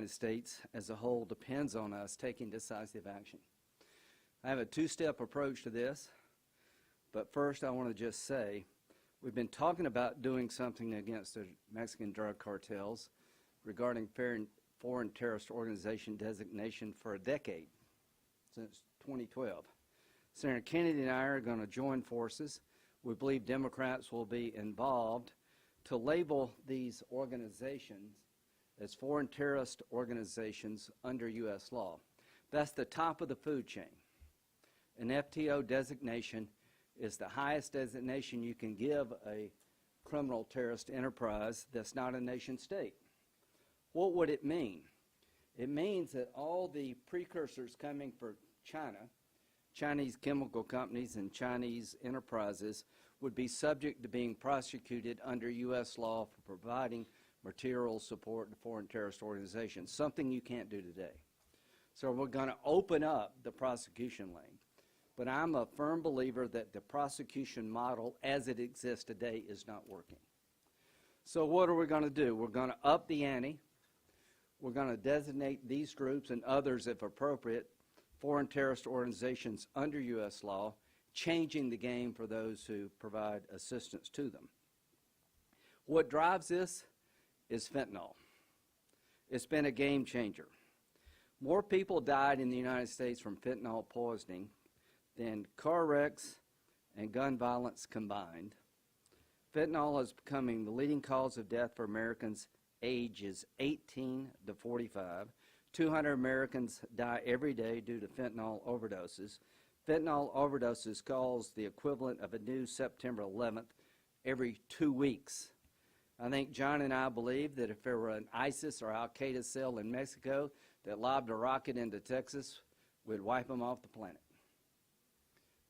United States as a whole depends on us taking decisive action. I have a two-step approach to this, but first I want to just say we've been talking about doing something against the Mexican drug cartels regarding foreign terrorist organization designation for a decade, since 2012. Senator Kennedy and I are going to join forces. We believe Democrats will be involved to label these organizations as foreign terrorist organizations under U.S. law. That's the top of the food chain. An FTO designation is the highest designation you can give a criminal terrorist enterprise that's not a nation state. What would it mean? It means that all the precursors coming for China, Chinese chemical companies and Chinese enterprises, would be subject to being prosecuted under U.S. law for providing material support to foreign terrorist organizations, something you can't do today. So we're going to open up the prosecution lane. But I'm a firm believer that the prosecution model as it exists today is not working. So what are we going to do? We're going to up the ante. We're going to designate these groups and others, if appropriate, foreign terrorist organizations under U.S. law, changing the game for those who provide assistance to them. What drives this is fentanyl. It's been a game changer. More people died in the United States from fentanyl poisoning than car wrecks and gun violence combined. Fentanyl is becoming the leading cause of death for Americans ages 18 to 45. 200 Americans die every day due to fentanyl overdoses. Fentanyl overdoses cause the equivalent of a new September 11th every 2 weeks. I think John and I believe that if there were an ISIS or Al-Qaeda cell in Mexico that lobbed a rocket into Texas, we'd wipe them off the planet.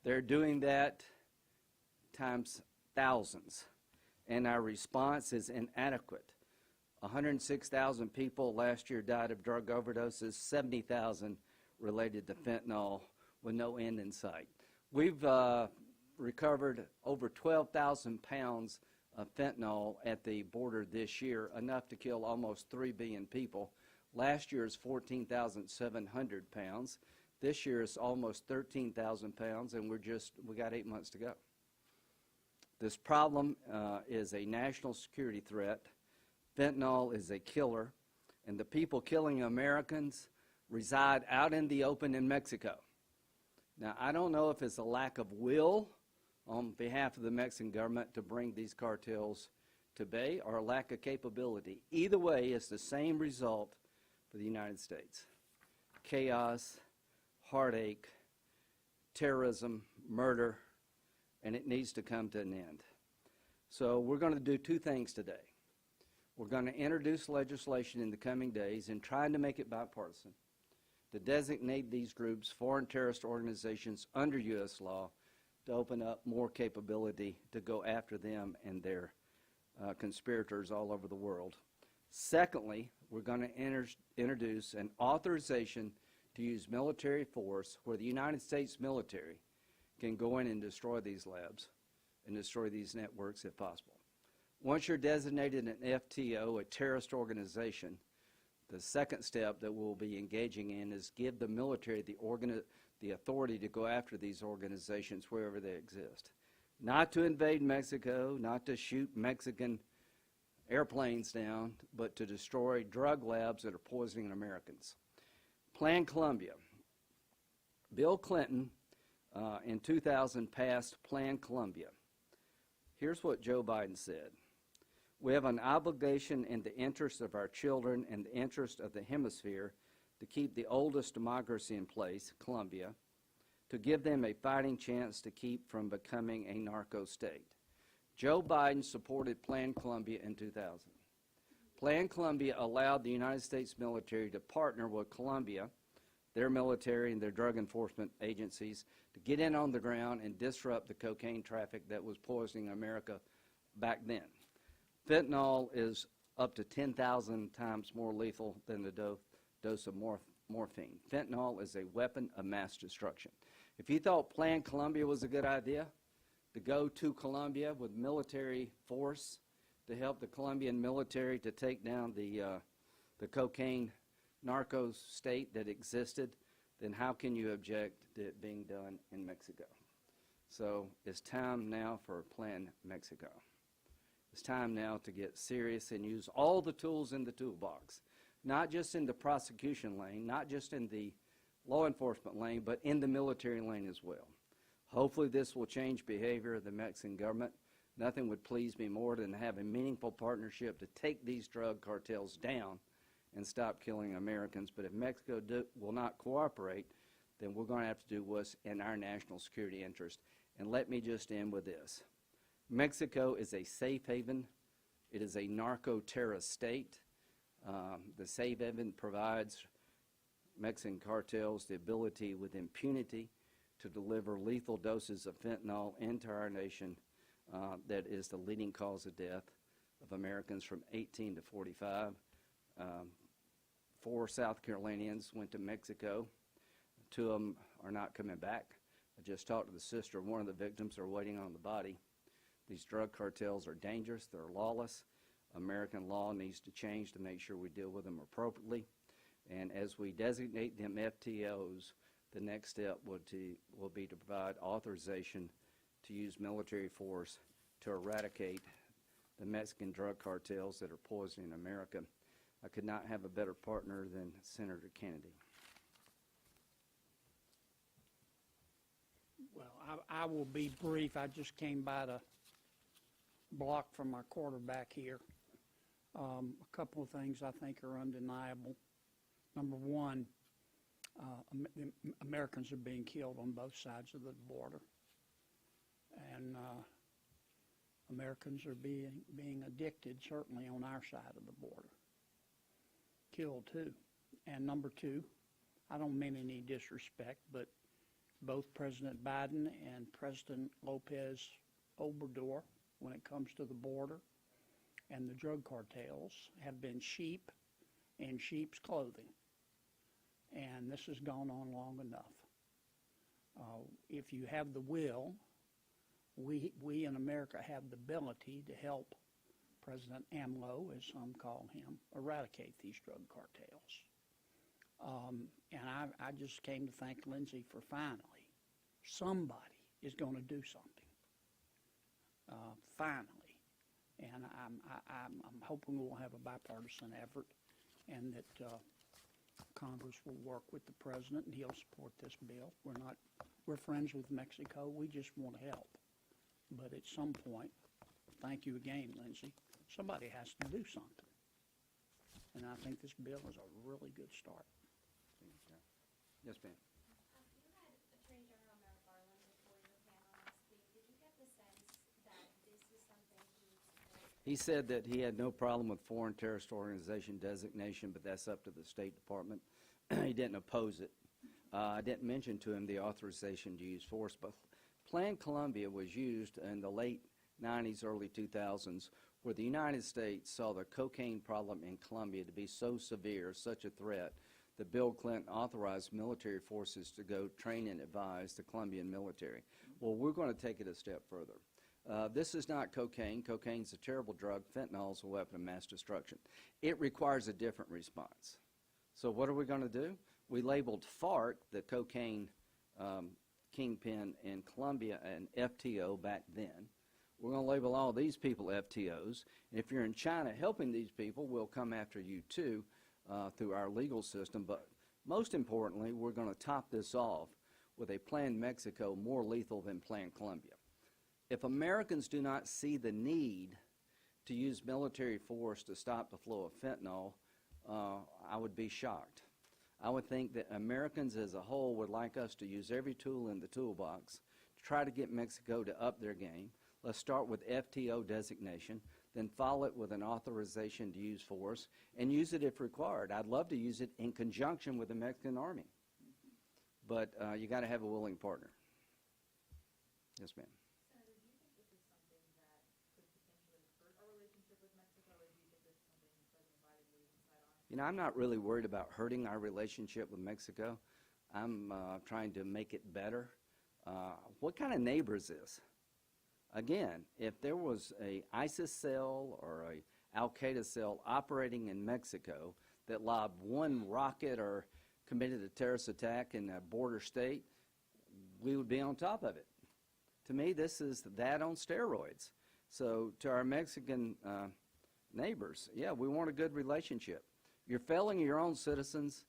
They're doing that times thousands, and our response is inadequate. 106,000 people last year died of drug overdoses, 70,000 related to fentanyl with no end in sight. We've recovered over 12,000 pounds of fentanyl at the border this year, enough to kill almost 3 billion people. Last year's 14,700 pounds. This year is almost 13,000 pounds, and we got 8 months to go. This problem is a national security threat. Fentanyl is a killer, and the people killing Americans reside out in the open in Mexico. Now, I don't know if it's a lack of will on behalf of the Mexican government to bring these cartels to bay or a lack of capability. Either way, it's the same result for the United States. Chaos, heartache, terrorism, murder, and it needs to come to an end. So we're going to do two things today. We're going to introduce legislation in the coming days and trying to make it bipartisan to designate these groups foreign terrorist organizations under U.S. law to open up more capability to go after them and their conspirators all over the world. Secondly, we're going to introduce an authorization to use military force where the United States military can go in and destroy these labs and destroy these networks if possible. Once you're designated an FTO, a terrorist organization, the second step that we'll be engaging in is give the military the authority to go after these organizations wherever they exist. Not to invade Mexico, not to shoot Mexican airplanes down, but to destroy drug labs that are poisoning Americans. Plan Colombia. Bill Clinton in 2000 passed Plan Colombia. Here's what Joe Biden said. We have an obligation in the interest of our children and the interest of the hemisphere to keep the oldest democracy in place, Colombia, to give them a fighting chance to keep from becoming a narco state. Joe Biden supported Plan Colombia in 2000. Plan Colombia allowed the United States military to partner with Colombia, their military and their drug enforcement agencies, to get in on the ground and disrupt the cocaine traffic that was poisoning America back then. Fentanyl is up to 10,000 times more lethal than the dose of morphine. Fentanyl is a weapon of mass destruction. If you thought Plan Colombia was a good idea, to go to Colombia with military force to help the Colombian military to take down the cocaine narco state that existed, then how can you object to it being done in Mexico? So it's time now for Plan Mexico. It's time now to get serious and use all the tools in the toolbox, not just in the prosecution lane, not just in the law enforcement lane, but in the military lane as well. Hopefully this will change behavior of the Mexican government. Nothing would please me more than to have a meaningful partnership to take these drug cartels down and stop killing Americans. But if Mexico will not cooperate, then we're going to have to do what's in our national security interest. And let me just end with this. Mexico is a safe haven. It is a narco-terrorist state. The safe haven provides Mexican cartels the ability with impunity to deliver lethal doses of fentanyl into our nation that is the leading cause of death of Americans from 18 to 45. 4 South Carolinians went to Mexico. 2 of them are not coming back. I just talked to the sister of one of the victims. They're waiting on the body. These drug cartels are dangerous. They're lawless. American law needs to change to make sure we deal with them appropriately. And as we designate them FTOs, the next step will be to provide authorization to use military force to eradicate the Mexican drug cartels that are poisoning America. I could not have a better partner than Senator Kennedy. Well, I will be brief. I just came by the block from our quarterback here. A couple of things I think are undeniable. Number one, Americans are being killed on both sides of the border. And Americans are being addicted, certainly on our side of the border. Killed too. And number two, I don't mean any disrespect, but both President Biden and President Lopez Obrador, when it comes to the border and the drug cartels, have been sheep in sheep's clothing. And this has gone on long enough. If you have the will, we in America have the ability to help President AMLO, as some call him, eradicate these drug cartels. And I just came to thank Lindsey for finally, somebody is going to do something. Finally. And I'm hoping we'll have a bipartisan effort and that Congress will work with the President and he'll support this bill. We're friends with Mexico. We just want to help. But at some point, thank you again, Lindsey, somebody has to do something. And I think this bill is a really good start. Yes, ma'am. You had Attorney General Merrick Garland before your panel last week. Did you get the sense that this is something he would support? He said that he had no problem with foreign terrorist organization designation, but that's up to the State Department. He didn't oppose it. I didn't mention to him the authorization to use force, but Plan Colombia was used in the late 90s, early 2000s, where the United States saw the cocaine problem in Colombia to be so severe, such a threat, that Bill Clinton authorized military forces to go train and advise the Colombian military. Well, we're going to take it a step further. This is not cocaine. Cocaine's a terrible drug. Fentanyl is a weapon of mass destruction. It requires a different response. So what are we going to do? We labeled FARC, the cocaine kingpin in Colombia, an FTO back then. We're going to label all these people FTOs. And if you're in China helping these people, we'll come after you too through our legal system. But most importantly, we're going to top this off with a Plan Mexico more lethal than Plan Colombia. If Americans do not see the need to use military force to stop the flow of fentanyl, I would be shocked. I would think that Americans as a whole would like us to use every tool in the toolbox to try to get Mexico to up their game. Let's start with FTO designation, then follow it with an authorization to use force, and use it if required. I'd love to use it in conjunction with the Mexican Army. But you got to have a willing partner. Yes, ma'am. Senator, do you think this is something that could potentially hurt our relationship with Mexico, or do you think this is something President Biden will even sign on? You know, I'm not really worried about hurting our relationship with Mexico. I'm trying to make it better. What kind of neighbor is this? Again, if there was a ISIS cell or a Al-Qaeda cell operating in Mexico that lobbed one rocket or committed a terrorist attack in a border state, we would be on top of it. To me, this is that on steroids. So to our Mexican neighbors, yeah, we want a good relationship. You're failing your own citizens,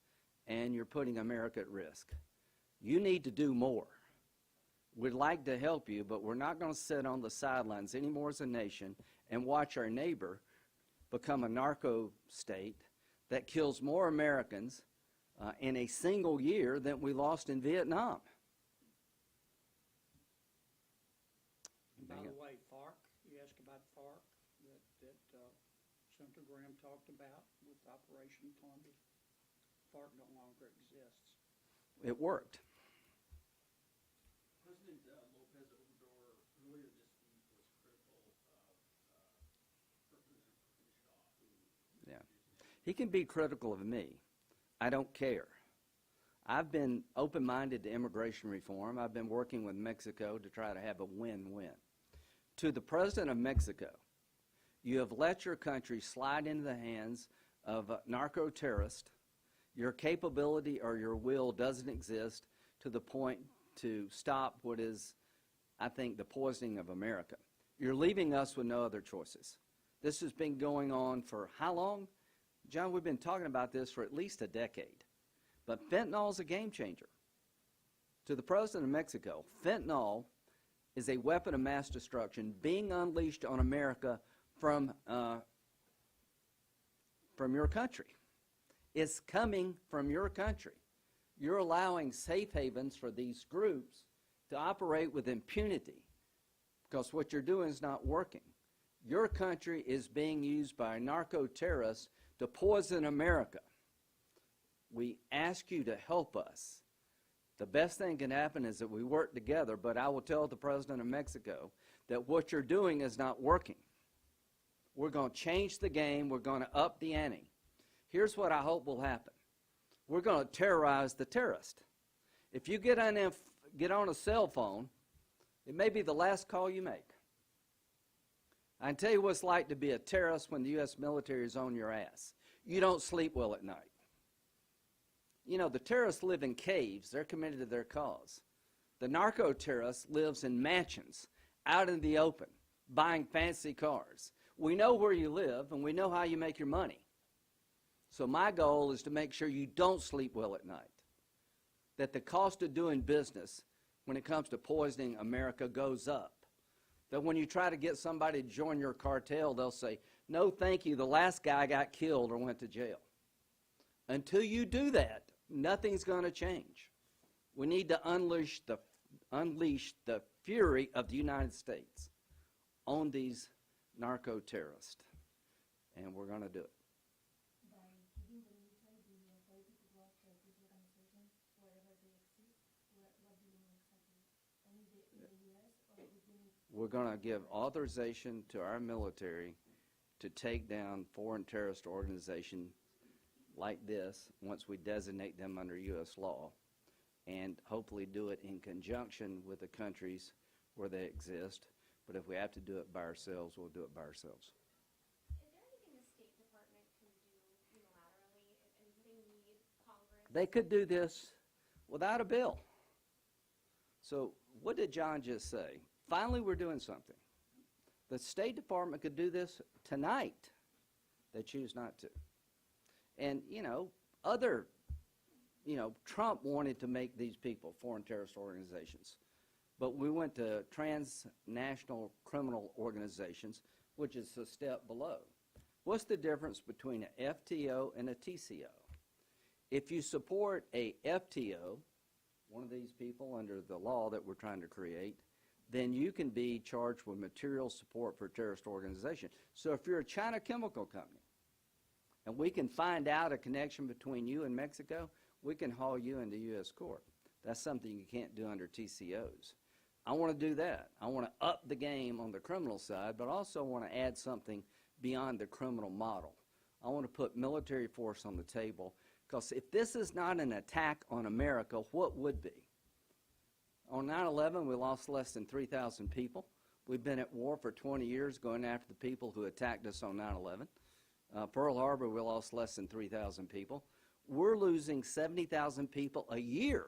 and you're putting America at risk. You need to do more. We'd like to help you, but we're not going to sit on the sidelines anymore as a nation and watch our neighbor become a narco state that kills more Americans in a single year than we lost in Vietnam. By the way, FARC, you asked about FARC, that Senator Graham talked about with Operation Columbia. FARC no longer exists. It worked. President Lopez Obrador earlier this week was critical of Representative Crenshaw, who Yeah. He can be critical of me. I don't care. I've been open-minded to immigration reform. I've been working with Mexico to try to have a win-win. To the President of Mexico, you have let your country slide into the hands of narco-terrorists. Your capability or your will doesn't exist to the point to stop what is, I think, the poisoning of America. You're leaving us with no other choices. This has been going on for how long? John, we've been talking about this for at least a decade. But fentanyl is a game changer. To the President of Mexico, fentanyl is a weapon of mass destruction being unleashed on America from your country. It's coming from your country. You're allowing safe havens for these groups to operate with impunity because what you're doing is not working. Your country is being used by narco-terrorists to poison America. We ask you to help us. The best thing can happen is that we work together, but I will tell the President of Mexico that what you're doing is not working. We're going to change the game. We're going to up the ante. Here's what I hope will happen. We're going to terrorize the terrorist. If you get on a cell phone, it may be the last call you make. I can tell you what it's like to be a terrorist when the U.S. military is on your ass. You don't sleep well at night. You know, the terrorists live in caves. They're committed to their cause. The narco-terrorist lives in mansions, out in the open, buying fancy cars. We know where you live, and we know how you make your money. So my goal is to make sure you don't sleep well at night, that the cost of doing business when it comes to poisoning America goes up, that when you try to get somebody to join your cartel, they'll say, no, thank you, the last guy got killed or went to jail. Until you do that, nothing's going to change. We need to unleash the fury of the United States on these narco-terrorists, and we're going to do it. By giving the military the authority to go after these organizations wherever they exist, what do you mean exactly? Only in the U.S. or within? We're going to give authorization to our military to take down foreign terrorist organizations like this once we designate them under U.S. law, and hopefully do it in conjunction with the countries where they exist. But if we have to do it by ourselves, we'll do it by ourselves. Is there anything the State Department can do unilaterally? And do they need Congress? They could do this without a bill. So what did John just say? Finally, we're doing something. The State Department could do this tonight. They choose not to. And, Trump wanted to make these people foreign terrorist organizations. But we went to transnational criminal organizations, which is a step below. What's the difference between an FTO and a TCO? If you support a FTO, one of these people under the law that we're trying to create, then you can be charged with material support for a terrorist organization. So if you're a China chemical company, and we can find out a connection between you and Mexico, we can haul you into U.S. court. That's something you can't do under TCOs. I want to do that. I want to up the game on the criminal side, but also want to add something beyond the criminal model. I want to put military force on the table, because if this is not an attack on America, what would be? On 9/11, we lost less than 3,000 people. We've been at war for 20 years going after the people who attacked us on 9/11. Pearl Harbor, we lost less than 3,000 people. We're losing 70,000 people a year,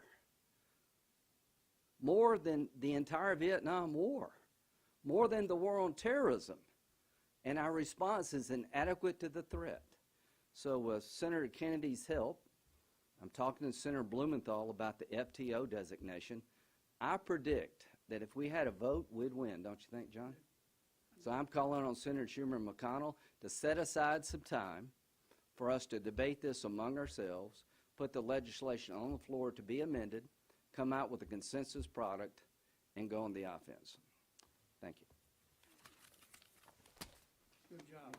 more than the entire Vietnam War, more than the war on terrorism. And our response is inadequate to the threat. So with Senator Kennedy's help, I'm talking to Senator Blumenthal about the FTO designation. I predict that if we had a vote, we'd win, don't you think, John? So I'm calling on Senator Schumer and McConnell to set aside some time for us to debate this among ourselves, put the legislation on the floor to be amended, come out with a consensus product, and go on the offense. Thank you. Good job.